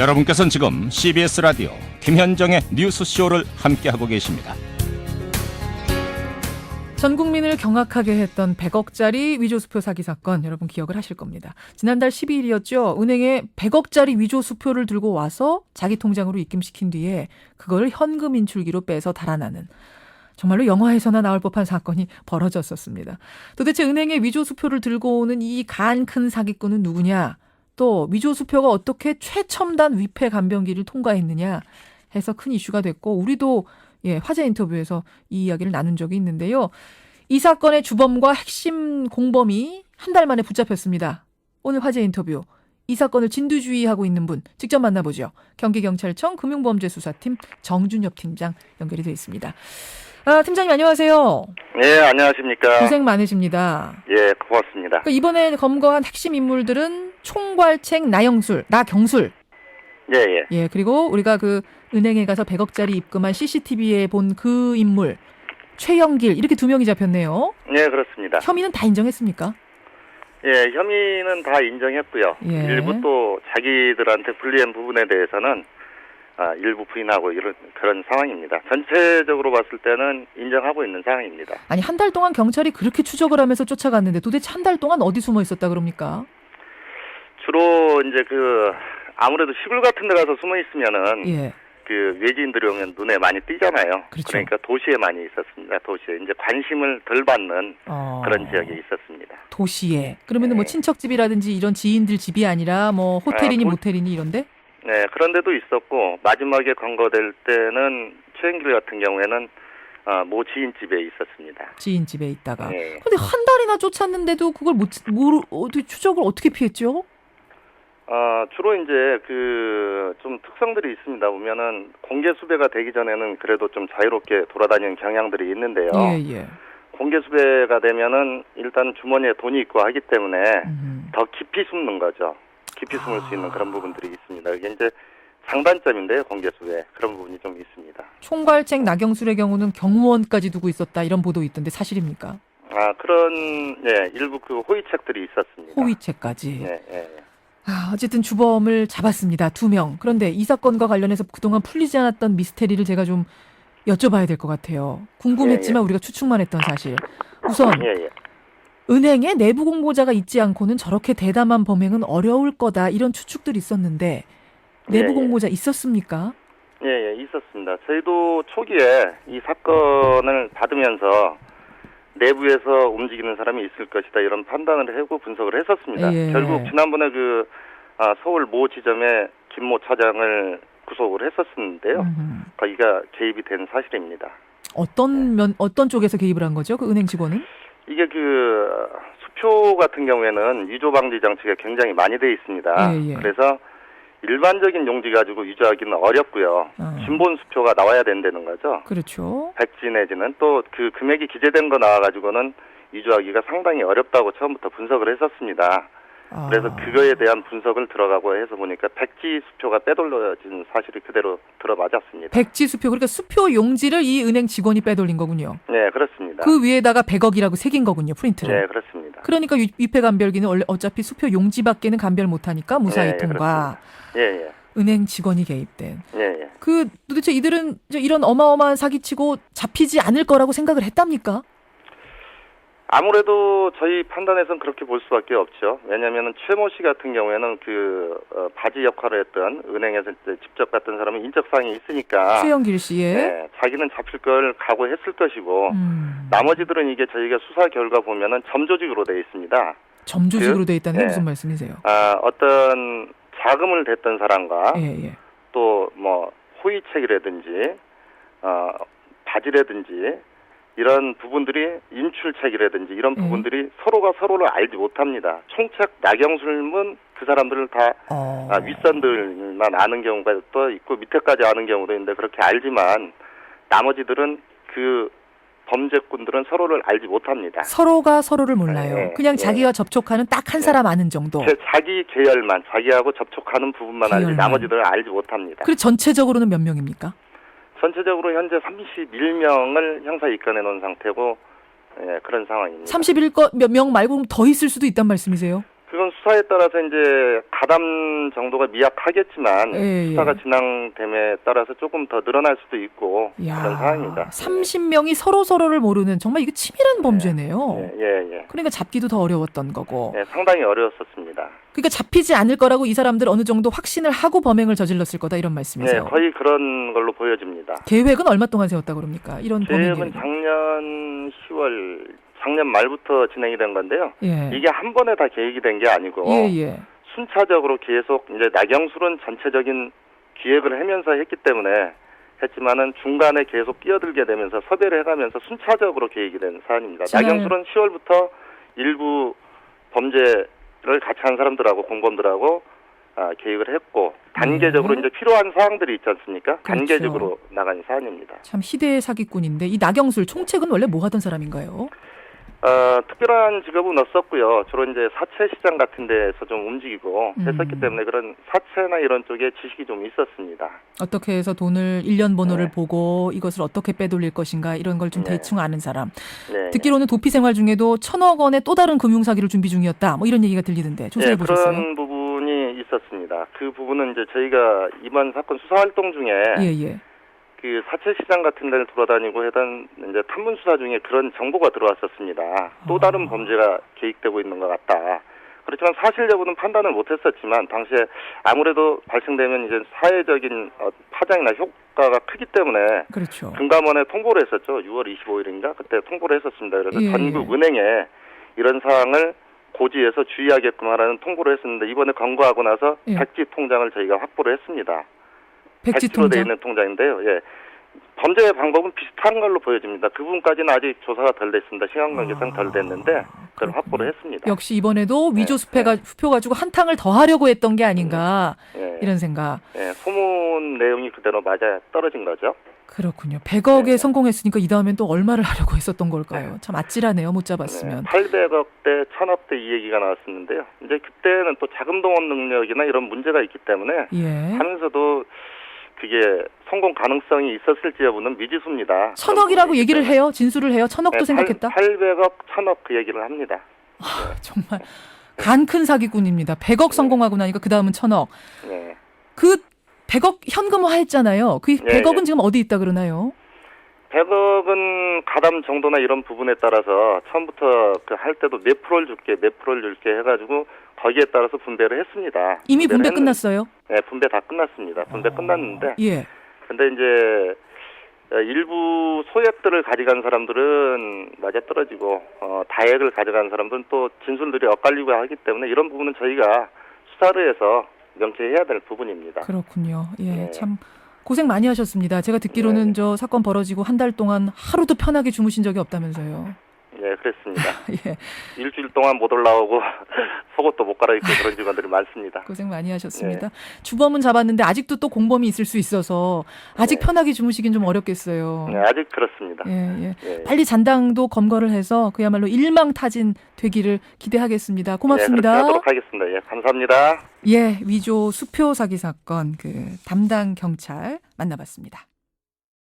여러분께서는 지금 CBS 라디오 김현정의 뉴스쇼를 함께하고 계십니다. 전 국민을 경악하게 했던 100억짜리 위조수표 사기 사건 여러분 기억을 하실 겁니다. 지난달 12일이었죠. 은행에 100억짜리 위조수표를 들고 와서 자기 통장으로 입금시킨 뒤에 그걸 현금 인출기로 빼서 달아나는 정말로 영화에서나 나올 법한 사건이 벌어졌었습니다. 도대체 은행에 위조수표를 들고 오는 이 간 큰 사기꾼은 누구냐? 또 위조수표가 어떻게 최첨단 위패 감변기를 통과했느냐 해서 큰 이슈가 됐고 우리도 화제 인터뷰에서 이 이야기를 나눈 적이 있는데요. 이 사건의 주범과 핵심 공범이 한 달 만에 붙잡혔습니다. 오늘 화제 인터뷰. 이 사건을 진두지휘하고 있는 분 직접 만나보죠. 경기경찰청 금융범죄수사팀 정준엽 팀장 연결이 되어 있습니다. 팀장님 안녕하세요. 네, 안녕하십니까. 고생 많으십니다. 예, 고맙습니다. 그러니까 이번에 검거한 핵심 인물들은 총괄책 나경술. 예. 그리고 우리가 그 은행에 가서 100억짜리 입금한 CCTV에 본 그 인물 최영길 이렇게 2명이 잡혔네요. 네, 그렇습니다. 혐의는 다 인정했습니까? 예, 혐의는 다 인정했고요. 예. 일부 또 자기들한테 불리한 부분에 대해서는 일부 부인하고 그런 상황입니다. 전체적으로 봤을 때는 인정하고 있는 상황입니다. 아니 한 달 동안 경찰이 그렇게 추적을 하면서 쫓아갔는데 도대체 한 달 동안 어디 숨어 있었다 그럽니까? 주로 이제 아무래도 시골 같은 데 가서 숨어 있으면은 예. 그 외지인들이 오면 눈에 많이 띄잖아요. 그렇죠. 그러니까 도시에 많이 있었습니다. 도시에 이제 관심을 덜 받는 그런 지역에 있었습니다. 도시에. 그러면은 뭐 친척집이라든지 이런 지인들 집이 아니라 뭐 호텔이니 모텔이니 이런데? 네, 그런 데도 있었고 마지막에 검거될 때는 최영길 같은 경우에는 모 지인 집에 있었습니다. 지인 집에 있다가. 네. 근데 한 달이나 쫓았는데도 그걸 어떻게 추적을 어떻게 피했죠? 주로 이제 좀 특성들이 있습니다. 보면은 공개 수배가 되기 전에는 그래도 좀 자유롭게 돌아다니는 경향들이 있는데요. 예. 공개 수배가 되면은 일단 주머니에 돈이 있고 하기 때문에 더 깊이 숨는 거죠. 깊이 숨을 수 있는 그런 부분들이 있습니다. 이게 이제 장단점인데요, 공개 수배. 그런 부분이 좀 있습니다. 총괄책 나경술의 경우는 경호원까지 두고 있었다 이런 보도 있던데 사실입니까? 일부 호위책들이 있었습니다. 호위책까지. 네. 어쨌든 주범을 잡았습니다. 2명. 그런데 이 사건과 관련해서 그동안 풀리지 않았던 미스테리를 제가 좀 여쭤봐야 될 것 같아요. 궁금했지만 우리가 추측만 했던 사실. 우선 은행에 내부 공모자가 있지 않고는 저렇게 대담한 범행은 어려울 거다 이런 추측들이 있었는데 내부 공모자 있었습니까? 예, 있었습니다. 저희도 초기에 이 사건을 받으면서 내부에서 움직이는 사람이 있을 것이다 이런 판단을 하고 분석을 했었습니다. 예. 결국 지난번에 서울 모 지점에 김모 차장을 구속을 했었는데요. 거기가 개입이 된 사실입니다. 어떤 쪽에서 개입을 한 거죠? 그 은행 직원은? 이게 수표 같은 경우에는 위조 방지 장치가 굉장히 많이 돼 있습니다. 예. 그래서 일반적인 용지 가지고 위조하기는 어렵고요. 진본 수표가 나와야 된다는 거죠. 그렇죠. 백지 내지는 또 그 금액이 기재된 거 나와가지고는 위조하기가 상당히 어렵다고 처음부터 분석을 했었습니다. 그래서 그거에 대한 분석을 들어가고 해서 보니까 백지 수표가 빼돌려진 사실이 그대로 들어맞았습니다. 백지 수표, 그러니까 수표 용지를 이 은행 직원이 빼돌린 거군요. 네, 그렇습니다. 그 위에다가 100억이라고 새긴 거군요, 프린트를. 네, 그렇습니다. 그러니까 위패 감별기는 원래 어차피 수표 용지밖에는 감별 못하니까 무사히 통과. 예. 은행 직원이 개입된. 예. 도대체 이들은 이런 어마어마한 사기치고 잡히지 않을 거라고 생각을 했답니까? 아무래도 저희 판단에서는 그렇게 볼 수밖에 없죠. 왜냐하면 최모 씨 같은 경우에는 바지 역할을 했던 은행에서 직접 갔던 사람은 인적사항이 있으니까 최영길 씨의 네, 자기는 잡힐 걸 각오했을 것이고 나머지들은 이게 저희가 수사 결과 보면은 점조직으로 돼 있습니다. 점조직으로 돼 있다는 게 무슨 말씀이세요? 어떤 자금을 댔던 사람과 예. 또 호위책이라든지 바지라든지 이런 부분들이 인출책이라든지 이런 부분들이 서로가 서로를 알지 못합니다. 총책 나경술은 그 사람들을 다 윗선들만 아는 경우가 또 있고 밑에까지 아는 경우도 있는데 그렇게 알지만 나머지들은 범죄꾼들은 서로를 알지 못합니다. 서로가 서로를 몰라요. 그냥 자기와 접촉하는 딱 한 사람 아는 정도. 자기 계열만, 자기하고 접촉하는 부분만 알지 나머지들은 알지 못합니다. 그리고 전체적으로는 몇 명입니까? 전체적으로 현재 31명을 형사 입건해 놓은 상태고 그런 상황입니다. 31명 말고 더 있을 수도 있단 말씀이세요? 그건 수사에 따라서 이제 가담 정도가 미약하겠지만 예, 예. 수사가 진행됨에 따라서 조금 더 늘어날 수도 있고 그런 상황입니다. 30명이 서로를 모르는 정말 이게 치밀한 범죄네요. 예. 그러니까 잡기도 더 어려웠던 거고. 예, 상당히 어려웠었습니다. 그러니까 잡히지 않을 거라고 이 사람들 어느 정도 확신을 하고 범행을 저질렀을 거다 이런 말씀이세요. 네, 거의 그런 걸로 보여집니다. 계획은 얼마 동안 세웠다 그럽니까? 이런 범행 계획은 계획은. 작년 10월, 작년 말부터 진행이 된 건데요. 예. 이게 한 번에 다 계획이 된 게 아니고 예. 순차적으로 계속 이제 나경술은 전체적인 기획을 하면서 했기 때문에 했지만은 중간에 계속 끼어들게 되면서 섭외를 해가면서 순차적으로 계획이 된 사안입니다. 나경술은 10월부터 일부 범죄를 같이 한 사람들하고 공범들하고 계획을 했고 단계적으로 이제 필요한 사항들이 있지 않습니까? 그렇죠. 단계적으로 나간 사안입니다. 참 희대의 사기꾼인데 이 나경술 총책은 원래 뭐 하던 사람인가요? 특별한 직업은 없었고요. 주로 이제 사채 시장 같은 데서 좀 움직이고 했었기 때문에 그런 사채나 이런 쪽에 지식이 좀 있었습니다. 어떻게 해서 돈을 1년 번호를 보고 이것을 어떻게 빼돌릴 것인가 이런 걸 좀 대충 아는 사람. 듣기로는 도피 생활 중에도 1,000억 원의 또 다른 금융 사기를 준비 중이었다. 뭐 이런 얘기가 들리던데 조사해 보셨어요? 그런 부분이 있었습니다. 그 부분은 이제 저희가 이번 사건 수사 활동 중에 예. 그 사채 시장 같은 데를 돌아다니고 하던 이제 탐문 수사 중에 그런 정보가 들어왔었습니다. 또 다른 범죄가 계획되고 있는 것 같다. 그렇지만 사실 여부는 판단을 못했었지만 당시에 아무래도 발생되면 이제 사회적인 파장이나 효과가 크기 때문에 그렇죠. 금감원에 통보를 했었죠. 6월 25일인가 그때 통보를 했었습니다. 그래서 전국 은행에 이런 사항을 고지해서 주의하게끔 하라는 통보를 했었는데 이번에 검거하고 나서 백지 통장을 저희가 확보를 했습니다. 백지로 되어 있는 통장인데요. 예. 범죄의 방법은 비슷한 걸로 보여집니다. 그 부분까지는 아직 조사가 덜 됐습니다. 시간 관계상 덜 됐는데 그걸 확보를 했습니다. 역시 이번에도 위조 수표 가지고 한탕을 더 하려고 했던 게 아닌가 이런 생각. 소문 내용이 그대로 맞아 떨어진 거죠. 그렇군요. 100억에 성공했으니까 이 다음엔 또 얼마를 하려고 했었던 걸까요? 참 아찔하네요. 못 잡았으면. 800억 대 1000억 대 이 얘기가 나왔었는데요. 이제 그때는 또 자금 동원 능력이나 이런 문제가 있기 때문에 하면서도 그게 성공 가능성이 있었을지 여부는 미지수입니다. 1,000억이라고 얘기를 해요? 진술을 해요? 1,000억도 생각했다? 800억, 1000억 그 얘기를 합니다. 정말 간 큰 사기꾼입니다. 100억 성공하고 나니까 그 다음은 1,000억. 그 100억 현금화 했잖아요. 그 100억은 지금 어디 있다 그러나요? 100억은 가담 정도나 이런 부분에 따라서 처음부터 그 할 때도 몇 프로를 줄게 해가지고 거기에 따라서 분배를 했습니다. 이미 분배 끝났어요? 네, 분배 다 끝났습니다. 분배 끝났는데. 근데 이제 일부 소액들을 가져간 사람들은 맞아떨어지고 다액을 가져간 사람들은 또 진술들이 엇갈리고 하기 때문에 이런 부분은 저희가 수사를 해서 명쾌해야 될 부분입니다. 그렇군요. 참 고생 많이 하셨습니다. 제가 듣기로는 저 사건 벌어지고 한 달 동안 하루도 편하게 주무신 적이 없다면서요. 예, 그랬습니다. 일주일 동안 못 올라오고 속옷도 못 갈아입고 그런 직원들이 많습니다. 고생 많이 하셨습니다. 주범은 잡았는데 아직도 또 공범이 있을 수 있어서 아직 편하게 주무시긴 좀 어렵겠어요. 네, 아직 그렇습니다. 빨리 잔당도 검거를 해서 그야말로 일망타진 되기를 기대하겠습니다. 고맙습니다. 그렇게 하도록 하겠습니다. 감사합니다. 위조 수표 사기 사건 그 담당 경찰 만나봤습니다.